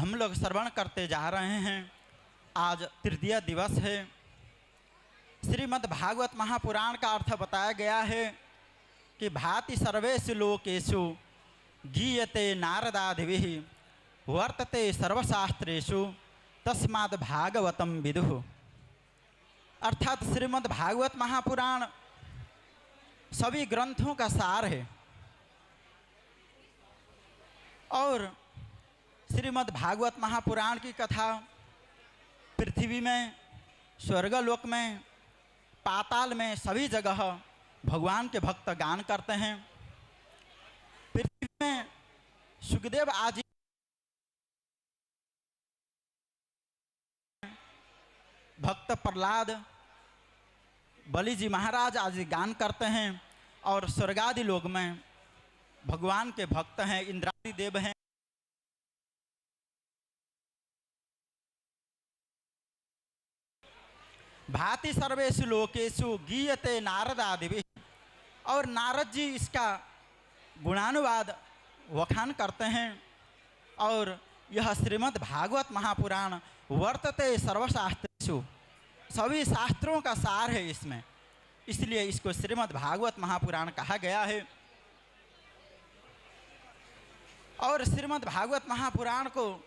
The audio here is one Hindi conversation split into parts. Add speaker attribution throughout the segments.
Speaker 1: हम लोग श्रवण करते जा रहे हैं। आज तृतीय दिवस है। श्रीमद् भागवत महापुराण का अर्थ बताया गया है कि भाति सर्वेषु लोकेषु गीयते नारदादिभिः वर्तते सर्वशास्त्रेषु तस्माद् भागवतं विदुः। अर्थात श्रीमद् भागवत महापुराण सभी ग्रंथों का सार है और श्रीमद् भागवत महापुराण की कथा पृथ्वी में, स्वर्गलोक में, पाताल में सभी जगह भगवान के भक्त गान करते हैं। पृथ्वी में सुखदेव आदि भक्त प्रहलाद, बलि जी महाराज आदि गान करते हैं और स्वर्गादि लोक में भगवान के भक्त हैं, इंद्रादि देव हैं। भाति सर्वेषु लोकेषु गीयते नारदादिभिः, और नारद जी इसका गुणानुवाद वखान करते हैं। और यह श्रीमद् भागवत महापुराण वर्तते सर्वशास्त्रेषु, सभी शास्त्रों का सार है इसमें, इसलिए इसको श्रीमद् भागवत महापुराण कहा गया है। और श्रीमद् भागवत महापुराण को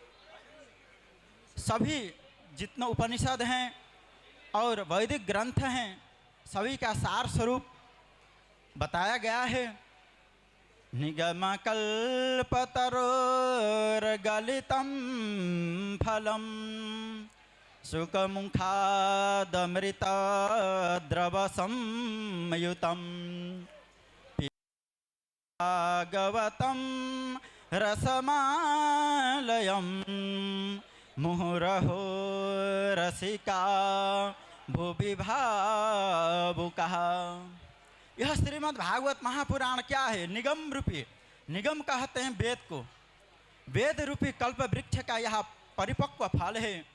Speaker 1: सभी जितने उपनिषद हैं और वैदिक ग्रंथ हैं सभी का सार स्वरूप बताया गया है। निगमकल्पतरोर्गलितं फलं सुखमुखादमृतद्रवसंयुतं भागवतं रसमालयं मुहुरहो रसिका भुवि भावुकः। यह श्रीमद् भागवत महापुराण क्या है? निगम रूपी, निगम कहते हैं वेद को, वेद रूपी कल्प वृक्ष का यह परिपक्व फल है।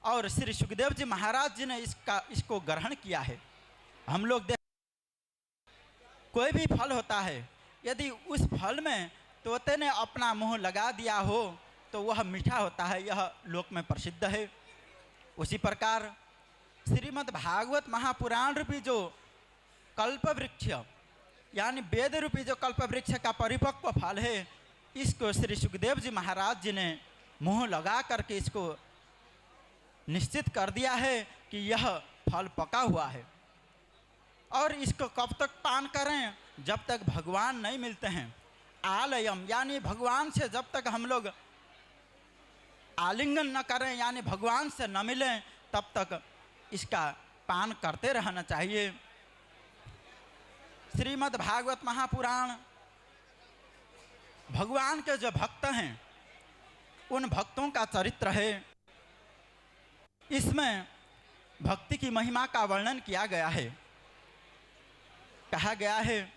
Speaker 1: और श्री सुखदेव जी महाराज जी ने इसको ग्रहण किया है। हम लोग देख, कोई भी फल होता है, यदि उस फल में तोते ने अपना मुंह लगा दिया हो तो वह मीठा होता है, यह लोक में प्रसिद्ध है। उसी प्रकार श्रीमद् भागवत महापुराण रूपी जो कल्प वृक्ष यानी वेद रूपी जो कल्प वृक्ष का परिपक्व फल है, इसको श्री सुखदेव जी महाराज जी ने मुंह लगा करके इसको निश्चित कर दिया है कि यह फल पका हुआ है। और इसको कब तक पान करें? जब तक भगवान नहीं मिलते हैं। आलयम यानी भगवान से जब तक हम लोग आलिंगन न करें यानी भगवान से न मिलें तब तक इसका पान करते रहना चाहिए। श्रीमद् भागवत महापुराण भगवान के जो भक्त हैं उन भक्तों का चरित्र है। इसमें भक्ति की महिमा का वर्णन किया गया है। कहा गया है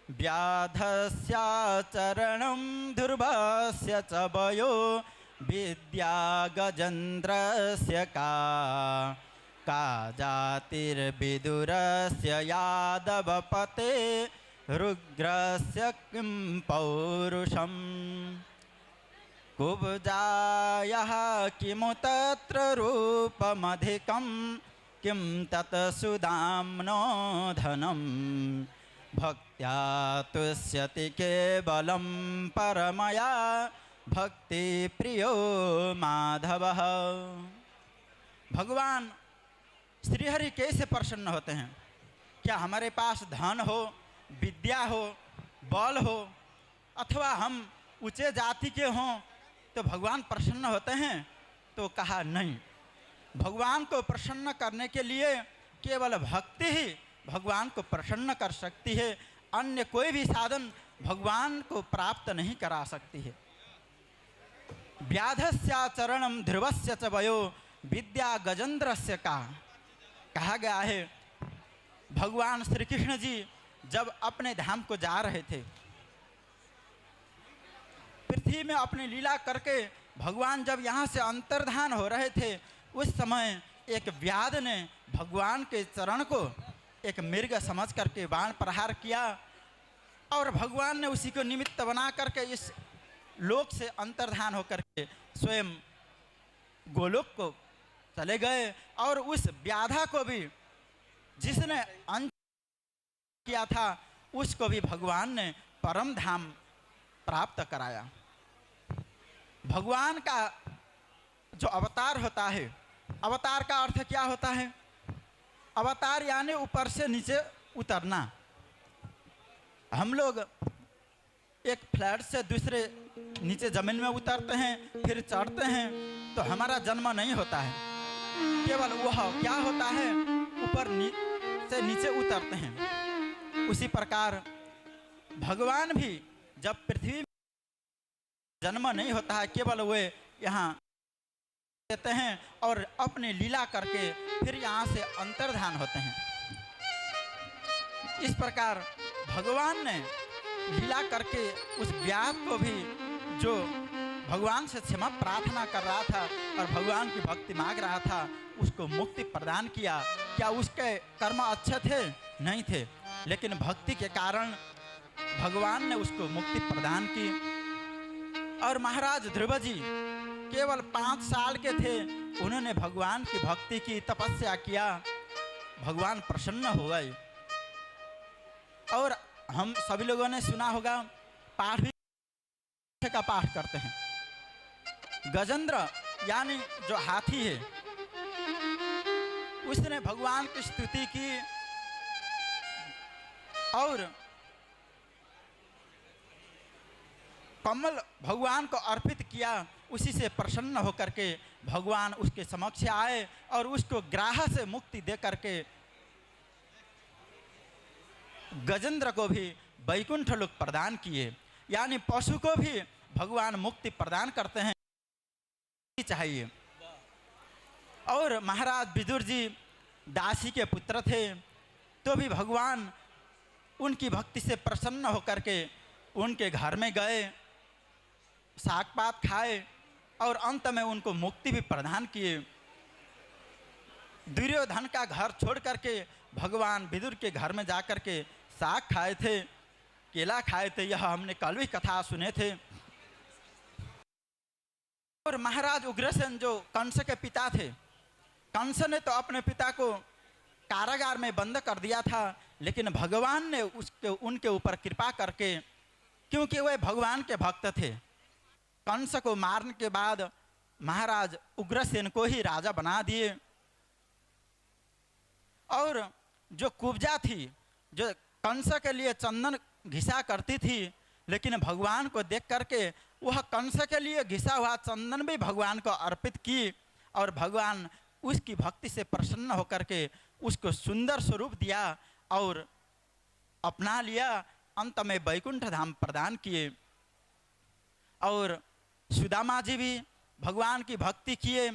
Speaker 1: व्याधस्याचरणं ध्रुवस्य च वयो विद्या गजेन्द्रस्य का जातिर्विदुरस्य यादवपते रुद्रस्य किं पौरुषम् कुब्जायः किमु तत्र रूपमधिकं किं तत् सुदाम्नो धनं भक्त्या तुष्यति केवलं परमया भक्ति प्रियो माधवः। भगवान श्रीहरि कैसे प्रसन्न होते हैं? क्या हमारे पास धन हो, विद्या हो, बल हो अथवा हम ऊंचे जाति के हों तो भगवान प्रसन्न होते हैं? तो कहा नहीं, भगवान को प्रसन्न करने के लिए केवल भक्ति ही भगवान को प्रसन्न कर सकती है। अन्य कोई भी साधन भगवान को प्राप्त नहीं करा सकती है। व्याधस्याचरणं ध्रुवस्य च वयो विद्या गजेन्द्रस्य का। कहा गया है भगवान श्री कृष्ण जी जब अपने धाम को जा रहे थे, पृथ्वी में अपनी लीला करके भगवान जब यहाँ से अंतर्धान हो रहे थे, उस समय एक व्याध ने भगवान के चरण को एक मृग समझ करके बाण प्रहार किया और भगवान ने उसी को निमित्त बना करके इस लोक से अंतर्धान होकर के स्वयं गोलोक को चले गए, और उस व्याधा को भी जिसने अंत किया था उसको भी भगवान ने परम धाम प्राप्त कराया। भगवान का जो अवतार होता है, अवतार का अर्थ क्या होता है? अवतार यानी ऊपर से नीचे उतरना। हम लोग एक फ्लैट से दूसरे नीचे जमीन में उतरते हैं, फिर चढ़ते हैं, तो हमारा जन्म नहीं होता है, केवल वह क्या होता है ऊपर से नीचे उतरते हैं। उसी प्रकार भगवान भी जब पृथ्वी में जन्म नहीं होता है, केवल वे यहाँ देते हैं और अपनी लीला करके फिर यहाँ से अंतर्धान होते हैं। इस प्रकार भगवान ने लीला करके उस व्याध को भी, जो भगवान से क्षमा प्रार्थना कर रहा था और भगवान की भक्ति मांग रहा था, उसको मुक्ति प्रदान किया। क्या उसके कर्म अच्छे थे? नहीं थे, लेकिन भक्ति के कारण भगवान ने उसको मुक्ति प्रदान की। और महाराज ध्रुव जी केवल 5 साल के थे, उन्होंने भगवान की भक्ति की, तपस्या किया, भगवान प्रसन्न हो गए। और हम सभी लोगों ने सुना होगा, पाठ भी का पाठ करते हैं। गजेंद्र यानी जो हाथी है, उसने भगवान की स्तुति की और कमल भगवान को अर्पित किया। उसी से प्रसन्न होकर के भगवान उसके समक्ष आए और उसको ग्राह से मुक्ति दे करके गजेंद्र को भी वैकुंठ लोक प्रदान किए। यानी पशु को भी भगवान मुक्ति प्रदान करते हैं, चाहिए। और महाराज विदुर जी दासी के पुत्र थे, तो भी भगवान उनकी भक्ति से प्रसन्न होकर के उनके घर में गए, साग पात खाए और अंत में उनको मुक्ति भी प्रदान किए। दुर्योधन का घर छोड़ करके भगवान विदुर के घर में जाकर के साग खाए थे, केला खाए थे, यह हमने कल भी कथा सुने थे। और महाराज उग्रसेन जो कंस के पिता थे, कंस ने तो अपने पिता को कारागार में बंद कर दिया था, लेकिन भगवान ने उनके ऊपर कृपा करके, क्योंकि वे भगवान के भक्त थे, कंस को मारने के बाद महाराज उग्रसेन को ही राजा बना दिए। और जो कुब्जा थी, जो कंस के लिए चंदन घिसा करती थी, लेकिन भगवान को देख करके वह कंस के लिए घिसा हुआ चंदन भी भगवान को अर्पित की, और भगवान उसकी भक्ति से प्रसन्न होकर के उसको सुंदर स्वरूप दिया और अपना लिया। अंत में वैकुंठ धाम प्रदान किए। और सुदामा जी भी भगवान की भक्ति किए।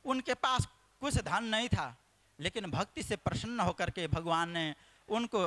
Speaker 1: उनके पास कुछ धन नहीं था, लेकिन भक्ति से प्रसन्न होकर के भगवान ने उनको